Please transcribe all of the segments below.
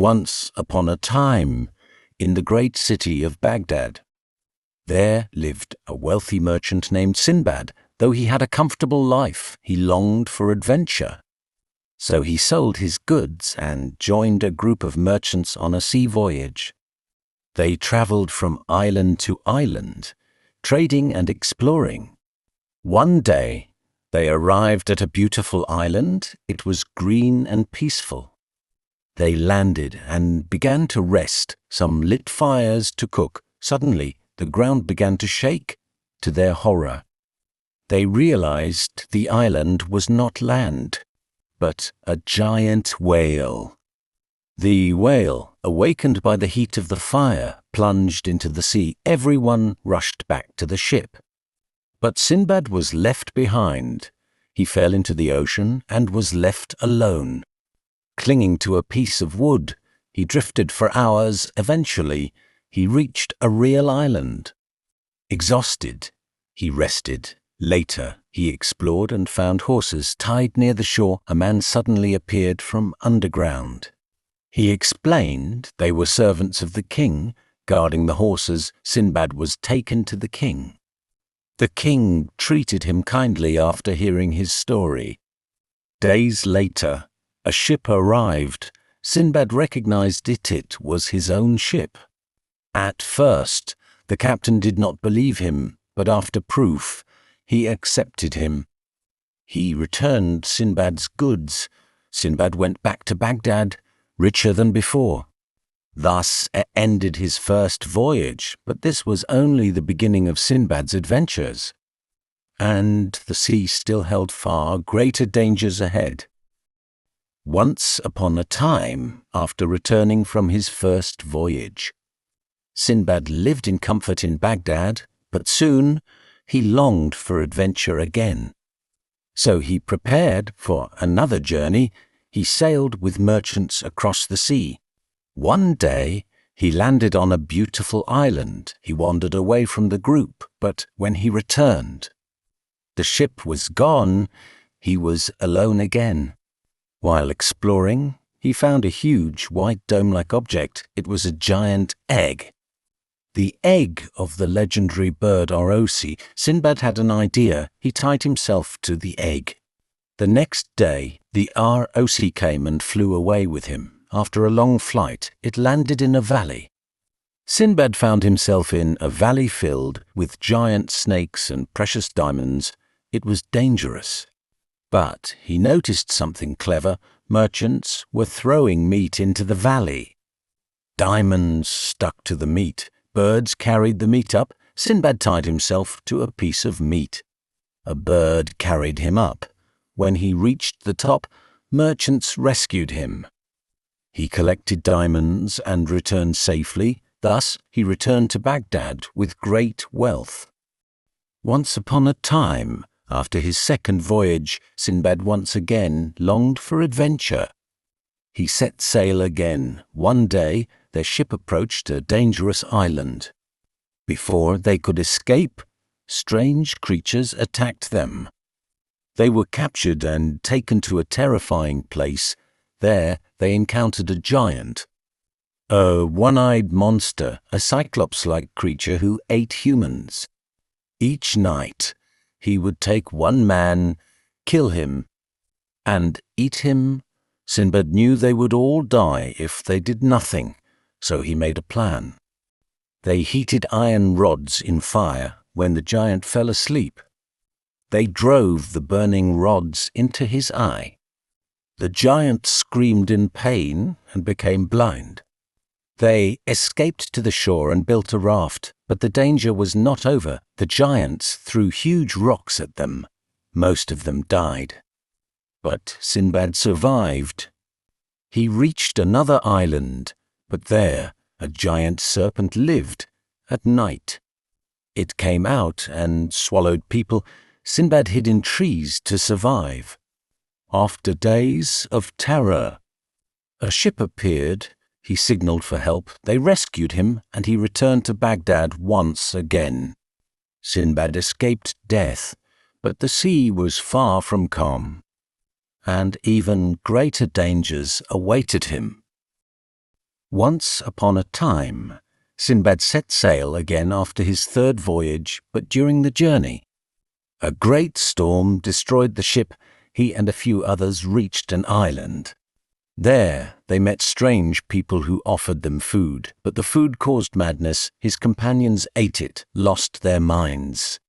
Once upon a time, in the great city of Baghdad, there lived a wealthy merchant named Sinbad. Though he had a comfortable life, he longed for adventure. So he sold his goods and joined a group of merchants on a sea voyage. They traveled from island to island, trading and exploring. One day, they arrived at a beautiful island. It was green and peaceful. They landed and began to rest, some lit fires to cook. Suddenly, the ground began to shake. To their horror, they realized the island was not land, but a giant whale. The whale, awakened by the heat of the fire, plunged into the sea. Everyone rushed back to the ship. But Sinbad was left behind. He fell into the ocean and was left alone. Clinging to a piece of wood, he drifted for hours. Eventually, he reached a real island. Exhausted, he rested. Later, he explored and found horses tied near the shore. A man suddenly appeared from underground. He explained they were servants of the king, guarding the horses. Sinbad was taken to the king. The king treated him kindly after hearing his story. Days later, a ship arrived. Sinbad recognized it was his own ship. At first, the captain did not believe him, but after proof, he accepted him. He returned Sinbad's goods. Sinbad went back to Baghdad, richer than before. Thus ended his first voyage, but this was only the beginning of Sinbad's adventures. And the sea still held far greater dangers ahead. Once upon a time, after returning from his first voyage, Sinbad lived in comfort in Baghdad, but soon he longed for adventure again. So he prepared for another journey. He sailed with merchants across the sea. One day, he landed on a beautiful island. He wandered away from the group, but when he returned, the ship was gone. He was alone again. While exploring, he found a huge white dome-like object. It was a giant egg. The egg of the legendary bird rocs. Sinbad had an idea. He tied himself to the egg. The next day, the roc came and flew away with him. After a long flight, it landed in a valley. Sinbad found himself in a valley filled with giant snakes and precious diamonds. It was dangerous. But he noticed something clever. Merchants were throwing meat into the valley. Diamonds stuck to the meat. Birds carried the meat up. Sinbad tied himself to a piece of meat. A bird carried him up. When he reached the top, merchants rescued him. He collected diamonds and returned safely. Thus, he returned to Baghdad with great wealth. Once upon a time, after his second voyage, Sinbad once again longed for adventure. He set sail again. One day, their ship approached a dangerous island. Before they could escape, strange creatures attacked them. They were captured and taken to a terrifying place. There, they encountered a giant, a one-eyed monster, a cyclops-like creature who ate humans. Each night, he would take one man, kill him, and eat him. Sinbad knew they would all die if they did nothing, so he made a plan. They heated iron rods in fire when the giant fell asleep. They drove the burning rods into his eye. The giant screamed in pain and became blind. They escaped to the shore and built a raft, but the danger was not over. The giants threw huge rocks at them. Most of them died. But Sinbad survived. He reached another island, but there a giant serpent lived at night. It came out and swallowed people. Sinbad hid in trees to survive. After days of terror, a ship appeared. He signaled for help. They rescued him, and he returned to Baghdad once again. Sinbad escaped death, but the sea was far from calm, and even greater dangers awaited him. Once upon a time, Sinbad set sail again after his third voyage, but during the journey, a great storm destroyed the ship. He and a few others reached an island. There they met strange people who offered them food, but the food caused madness. His companions ate it, lost their minds,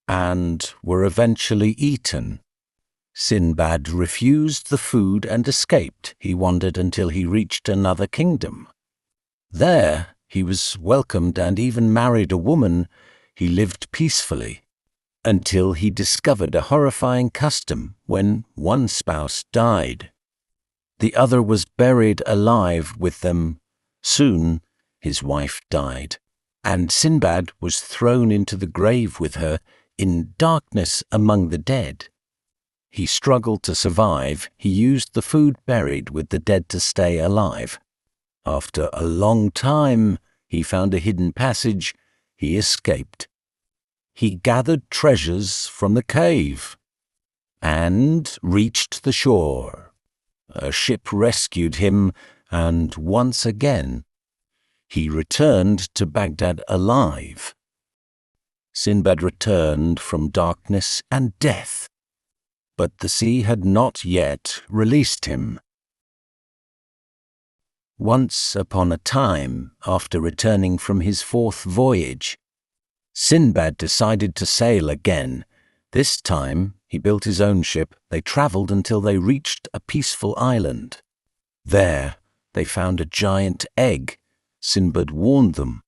and were eventually eaten. Sinbad refused the food and escaped. He wandered until he reached another kingdom. There he was welcomed and even married a woman. He lived peacefully until he discovered a horrifying custom. When one spouse died, the other was buried alive with them. Soon his wife died, and Sinbad was thrown into the grave with her in darkness among the dead. He struggled to survive. He used the food buried with the dead to stay alive. After a long time, he found a hidden passage. He escaped. He gathered treasures from the cave and reached the shore. A ship rescued him, and once again, he returned to Baghdad alive. Sinbad returned from darkness and death, but the sea had not yet released him. Once upon a time, after returning from his fourth voyage, Sinbad decided to sail again. This time, he built his own ship. They travelled until they reached a peaceful island. There, they found a giant egg. Sinbad warned them,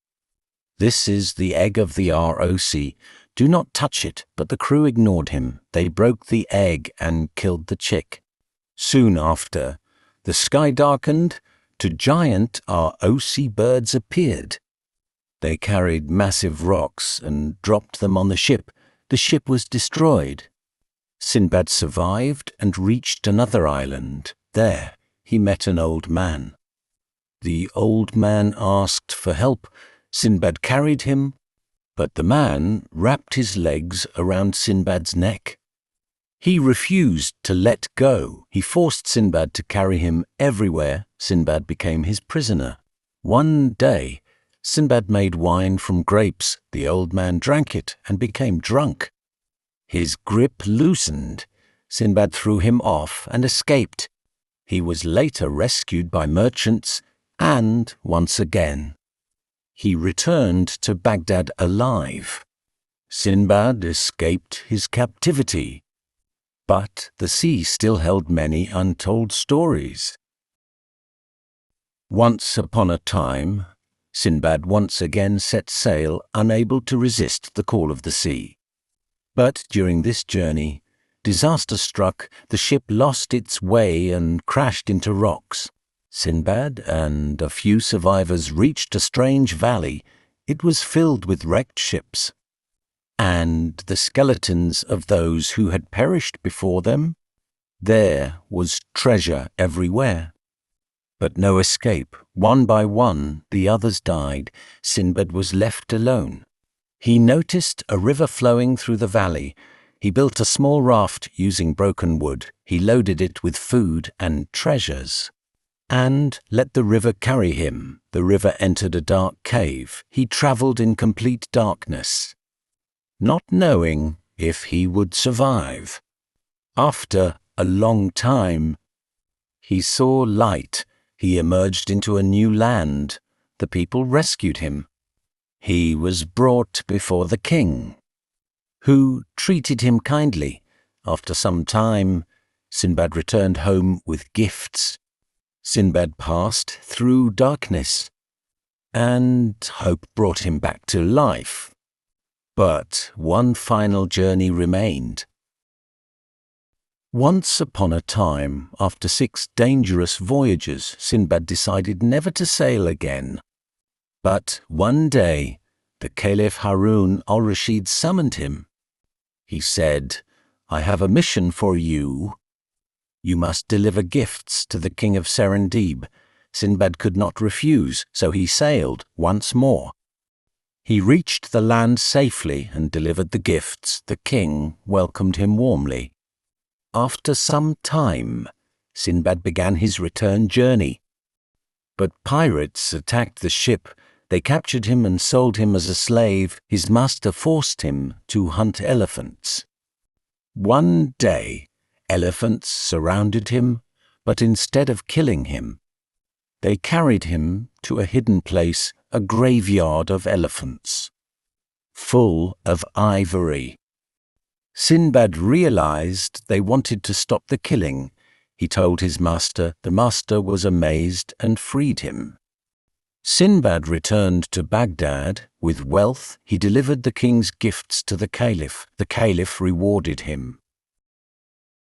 "This is the egg of the ROC. Do not touch it," but the crew ignored him. They broke the egg and killed the chick. Soon after, the sky darkened. Two giant ROC birds appeared. They carried massive rocks and dropped them on the ship. The ship was destroyed. Sinbad survived and reached another island. There, he met an old man. The old man asked for help. Sinbad carried him, but the man wrapped his legs around Sinbad's neck. He refused to let go. He forced Sinbad to carry him everywhere. Sinbad became his prisoner. One day, Sinbad made wine from grapes. The old man drank it and became drunk. His grip loosened. Sinbad threw him off and escaped. He was later rescued by merchants, and once again, he returned to Baghdad alive. Sinbad escaped his captivity, but the sea still held many untold stories. Once upon a time, Sinbad once again set sail, unable to resist the call of the sea. But during this journey, disaster struck. The ship lost its way and crashed into rocks. Sinbad and a few survivors reached a strange valley. It was filled with wrecked ships and the skeletons of those who had perished before them. There was treasure everywhere, but no escape. One by one, the others died. Sinbad was left alone. He noticed a river flowing through the valley. He built a small raft using broken wood. He loaded it with food and treasures and let the river carry him. The river entered a dark cave. He travelled in complete darkness, not knowing if he would survive. After a long time, he saw light. He emerged into a new land. The people rescued him. He was brought before the king, who treated him kindly. After some time, Sinbad returned home with gifts. Sinbad passed through darkness, and hope brought him back to life. But one final journey remained. Once upon a time, after 6 dangerous voyages, Sinbad decided never to sail again. But one day, the Caliph Harun al-Rashid summoned him. He said, "I have a mission for you. You must deliver gifts to the king of Serendib." Sinbad could not refuse, so he sailed once more. He reached the land safely and delivered the gifts. The king welcomed him warmly. After some time, Sinbad began his return journey. But pirates attacked the ship. They captured him and sold him as a slave. His master forced him to hunt elephants. One day, elephants surrounded him, but instead of killing him, they carried him to a hidden place, a graveyard of elephants, full of ivory. Sinbad realized they wanted to stop the killing. He told his master. The master was amazed and freed him. Sinbad returned to Baghdad. With wealth, he delivered the king's gifts to the caliph. The caliph rewarded him.